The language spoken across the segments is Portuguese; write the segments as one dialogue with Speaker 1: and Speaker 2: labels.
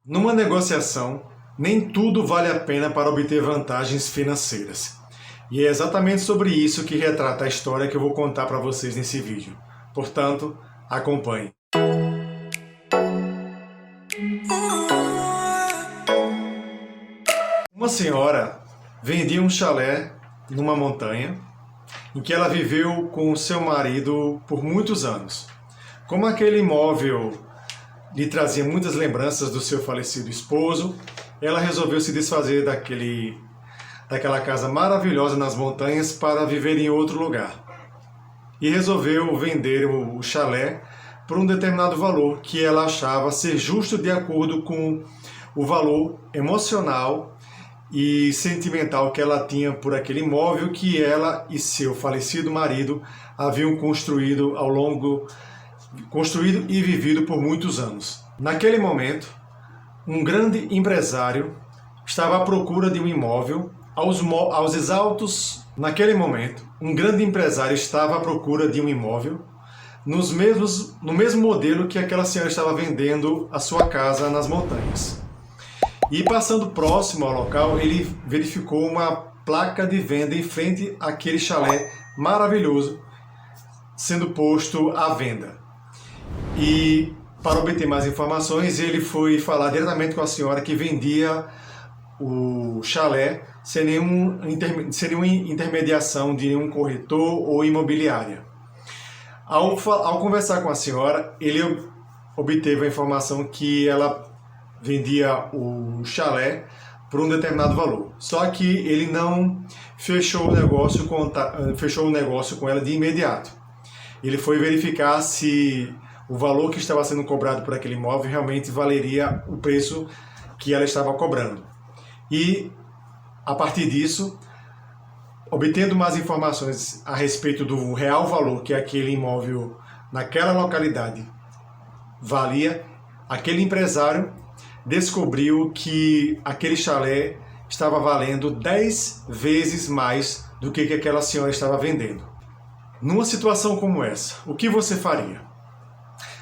Speaker 1: Numa negociação, nem tudo vale a pena para obter vantagens financeiras. E é exatamente sobre isso que retrata a história que eu vou contar para vocês nesse vídeo. Portanto, acompanhe. Uma senhora vendia um chalé numa montanha em que ela viveu com o seu marido por muitos anos. Como aquele imóvel lhe trazia muitas lembranças do seu falecido esposo, ela resolveu se desfazer daquela casa maravilhosa nas montanhas para viver em outro lugar. E resolveu vender o chalé por um determinado valor que ela achava ser justo de acordo com o valor emocional e sentimental que ela tinha por aquele imóvel que ela e seu falecido marido haviam construído e vivido por muitos anos. Naquele momento, um grande empresário estava à procura de um imóvel aos exaltos. Naquele momento, um grande empresário estava à procura de um imóvel no mesmo modelo que aquela senhora estava vendendo a sua casa nas montanhas. E passando próximo ao local, ele verificou uma placa de venda em frente àquele chalé maravilhoso sendo posto à venda. E para obter mais informações, ele foi falar diretamente com a senhora que vendia o chalé sem nenhuma intermediação de nenhum corretor ou imobiliária. Ao conversar com a senhora, ele obteve a informação que ela vendia o chalé por um determinado valor. Só que ele não fechou o negócio com ela de imediato. Ele foi verificar se o valor que estava sendo cobrado por aquele imóvel realmente valeria o preço que ela estava cobrando. E, a partir disso, obtendo mais informações a respeito do real valor que aquele imóvel naquela localidade valia, aquele empresário descobriu que aquele chalé estava valendo 10 vezes mais do que aquela senhora estava vendendo. Numa situação como essa, o que você faria?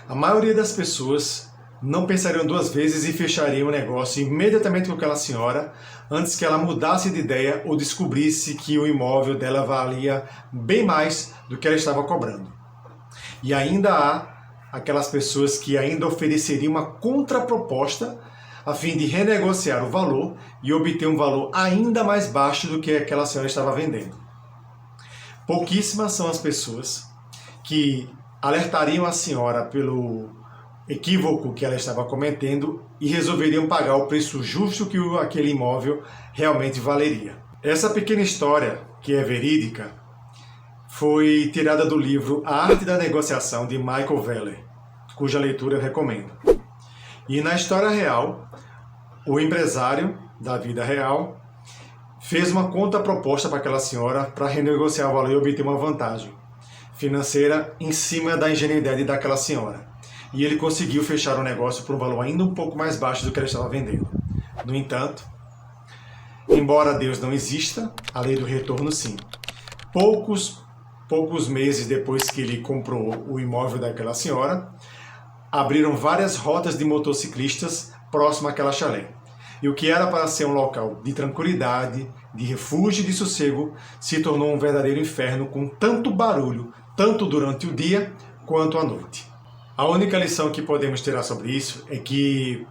Speaker 1: A maioria das pessoas não pensariam duas vezes e fechariam o negócio imediatamente com aquela senhora antes que ela mudasse de ideia ou descobrisse que o imóvel dela valia bem mais do que ela estava cobrando. E ainda há aquelas pessoas que ainda ofereceriam uma contraproposta a fim de renegociar o valor e obter um valor ainda mais baixo do que aquela senhora estava vendendo. Pouquíssimas são as pessoas que alertariam a senhora pelo equívoco que ela estava cometendo e resolveriam pagar o preço justo que aquele imóvel realmente valeria. Essa pequena história, que é verídica, foi tirada do livro A Arte da Negociação, de Michael Weller, cuja leitura eu recomendo. E na história real, o empresário da vida real fez uma contraproposta para aquela senhora para renegociar o valor e obter uma vantagem financeira em cima da ingenuidade daquela senhora. E ele conseguiu fechar o negócio por um valor ainda um pouco mais baixo do que ela estava vendendo. No entanto, embora Deus não exista, a lei do retorno sim. Poucos meses depois que ele comprou o imóvel daquela senhora, abriram várias rotas de motociclistas próximo àquela chalé. E o que era para ser um local de tranquilidade, de refúgio e de sossego, se tornou um verdadeiro inferno com tanto barulho, tanto durante o dia quanto à noite. A única lição que podemos tirar sobre isso é que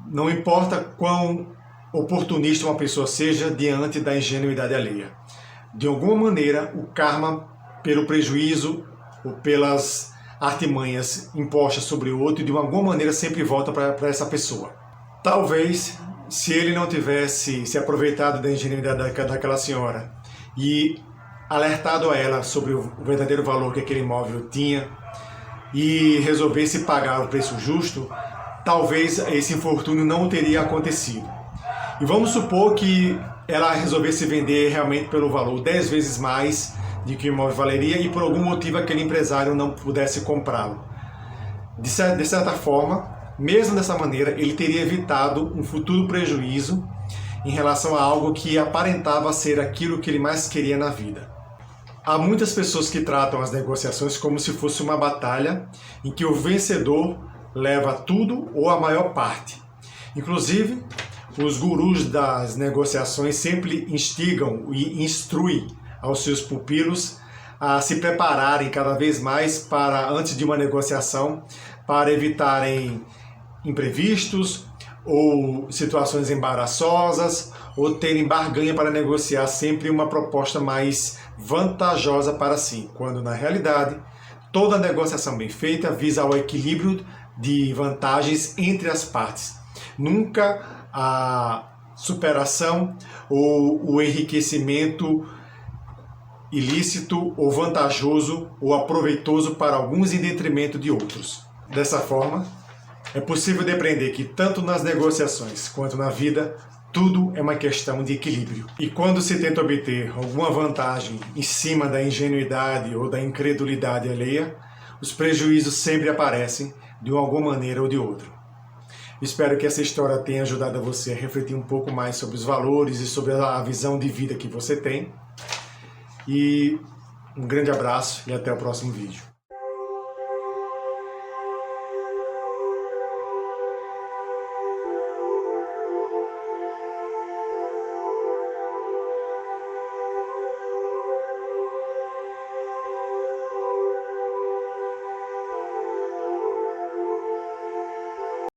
Speaker 1: não importa quão oportunista uma pessoa seja diante da ingenuidade alheia. De alguma maneira, o karma, pelo prejuízo ou pelas artimanhas impostas sobre o outro, de alguma maneira sempre volta para essa pessoa. Talvez, se ele não tivesse se aproveitado da ingenuidade daquela senhora e alertado a ela sobre o verdadeiro valor que aquele imóvel tinha e resolvesse pagar o preço justo, talvez esse infortúnio não teria acontecido. E vamos supor que ela resolvesse vender realmente pelo valor 10 vezes mais de que o imóvel valeria e por algum motivo aquele empresário não pudesse comprá-lo. De certa forma, mesmo dessa maneira, ele teria evitado um futuro prejuízo em relação a algo que aparentava ser aquilo que ele mais queria na vida. Há muitas pessoas que tratam as negociações como se fosse uma batalha em que o vencedor leva tudo ou a maior parte. Inclusive, os gurus das negociações sempre instigam e instruem aos seus pupilos a se prepararem cada vez mais para antes de uma negociação, para evitarem imprevistos ou situações embaraçosas, ou terem barganha para negociar sempre uma proposta mais vantajosa para si, quando na realidade toda negociação bem feita visa ao equilíbrio de vantagens entre as partes. Nunca a superação ou o enriquecimento ilícito ou vantajoso ou aproveitoso para alguns em detrimento de outros. Dessa forma, é possível depreender que tanto nas negociações quanto na vida, tudo é uma questão de equilíbrio. E quando se tenta obter alguma vantagem em cima da ingenuidade ou da incredulidade alheia, os prejuízos sempre aparecem de alguma maneira ou de outra. Espero que essa história tenha ajudado a você a refletir um pouco mais sobre os valores e sobre a visão de vida que você tem. E um grande abraço e até o próximo vídeo.